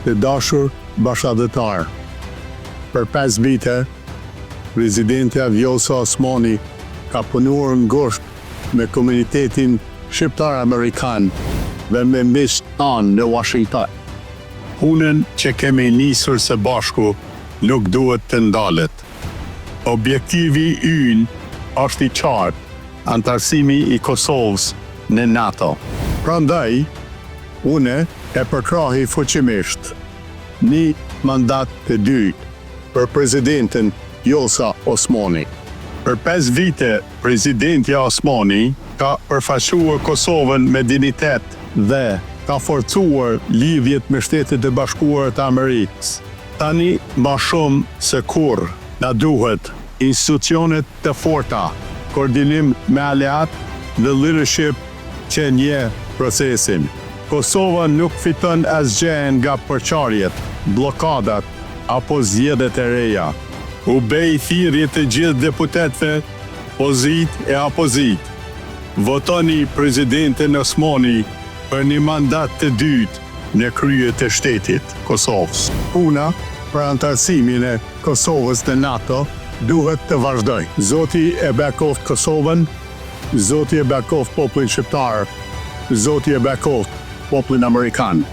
Të dashur bashkëdhetar, për 5 vite, prezidenti Vjosa Osmani ka punuar ngushtë me komunitetin shqiptar-amerikan dhe me miqtan në Washington. Punën që kemi nisur së bashku nuk duhet të ndalet. Objektivi ynë është i qartë, antarësimi i Kosovës në NATO. Prandaj, une e përkrahi fuqimisht një mandat të dytë për presidentin Vjosa Osmani. Për 5 vite, presidenti Osmani ka përfaqësuar Kosovën me dinitet dhe ka forcuar lidhjet me Shtetet e Bashkuara të Amerikës. Tani më shumë se kurrë na duhet institucionet të forta, koordinim me aleat dhe leadership që nje procesin. Kosova nuk fiton asgjë nga përçarjet, bllokadat apo zgjedhjet e reja. U bëj thirrje të gjithë deputetëve, pozit e apozit. Votoni presidentin Osmani për një mandat të dytë në krye të shtetit Kosovës. Puna për antarësimin e Kosovës në NATO duhet të vazhdoj. Zoti e bekoft Kosovën, Zoti e bekoft popullin shqiptar, Zoti e bekoft popullin amerikan.